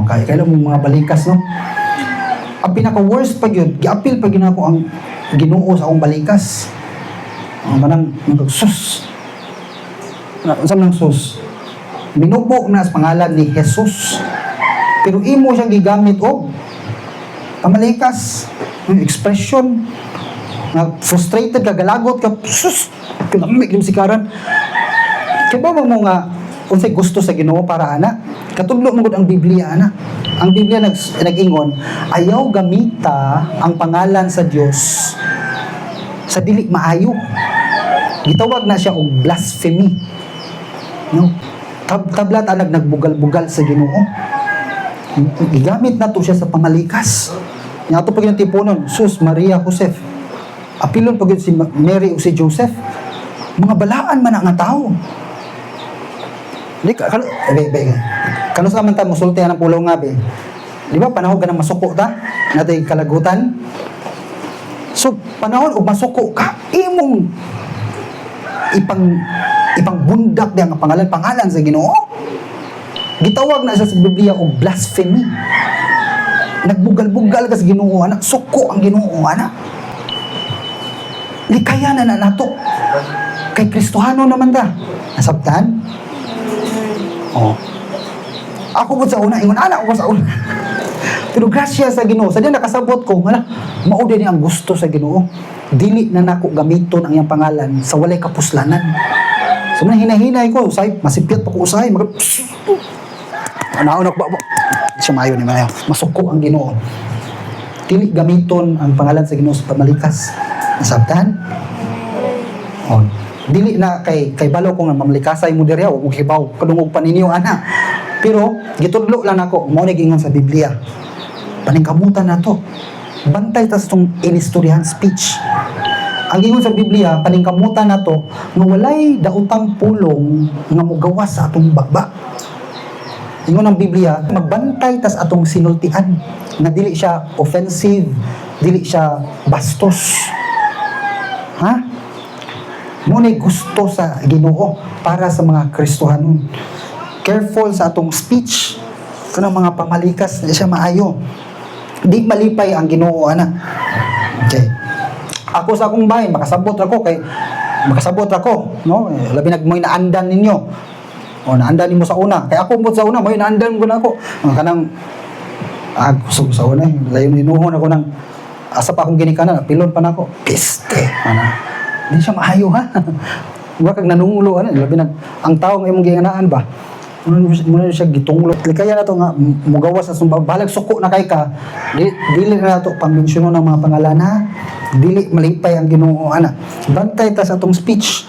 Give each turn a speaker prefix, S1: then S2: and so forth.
S1: kailan mo mga balikas, no? Ang pinaka-worst pa yun, gi-appeal pa yun ako ang Ginoo sa akong balikas. Ang manang, sus. Saan ng sus? Minubo na sa pangalan ni Jesus. Pero imo siyang gigamit o pamalikas, expression, na frustrated ka, galagot ka, sus, kinamig yung sikaran. Kaya ba mo nga, kung sa'y gusto sa Ginoo para ana, katudlo mo ang Biblia ana. Ang Biblia nag-ingon, ayaw gamita ang pangalan sa Dios sa dili maayo. Gitawag na siya og blasphemy. No? Tablat anag nagbugal-bugal sa Ginoo. Gigamit na to siya sa pamalikas. Nga to pag yung tipunon, Sus, Maria, Joseph. Apilon pag si Mary o si Joseph. Mga balaan man ang tao. Di ka, kano sa man ta musulti ang pulong nga be. Di ba panahon ka nang masuko ta? Natay kalagutan. So panahon og masuko ka, imong ipang bundak di ang pangalan sa Ginoo. Gitawag na siya sa Biblia og blasphemy. Nagbugal-bugal ka sa Ginoo anak, suko ang Ginoo anak. Likaya na nato. Kay Kristohano naman ta. Nasabtan? Oh. Ako po sa una, ingon anak ko sa una. Pero grasya sa Ginoo, sa diyan nakasabot ko, mao din ang gusto sa Ginoo. Dili na nako gamiton ang iyang pangalan sa walay kapuslanan. So man hinahinay ko, usay masipyat pa ko usay, Anaon ba? Siya mayo ni Mayo. Masuko ang Ginoo. Dili gamiton ang pangalan sa Ginoo sa pamalikas. Nasabtan? Oh. Dili na kay balo ko nga mamlikasay mo diri o hibaw kadungog paninyo ana. Pero gitudlo lang nako mao ni gingon sa Biblia. Paningkamutan nato. Bantay tas tong inistoryahan speech. Ang gingon sa Biblia paningkamutan nato nga walay daotang pulong nga mogawas sa atong baba. Ingon ang Biblia magbantay tas atong sinultian nga dili siya offensive, dili siya bastos. Ha? Muna'y gusto sa Ginoo para sa mga Kristohanon. Careful sa atong speech. Kanang mga pamalikas na siya maayo. Di malipay ang Ginoo ana. Okay. Ako sa akong bahin, makasabot ako, no? Labi nagmoy naandan ninyo. O naandan nimo sa una. Kaya ako mo sa una, moy naandan ko na ako. Kanang kusog sa una, layon inuhon ako ng asa pa akong ginikanan, pilon pa na ako. Piste. Ana. Hindi siya maayo ha. Huwag kag nanungulo labi ang tao nga imong ginganaan ba. Muna siya gitunglo. Kaya na to nga mugawas sa sumba. Balag suko na kay ka. Dili na to pambensyonon ng mga pangalan ha. Dili malipay ang Ginoo ana. Bantay ta sa atong speech.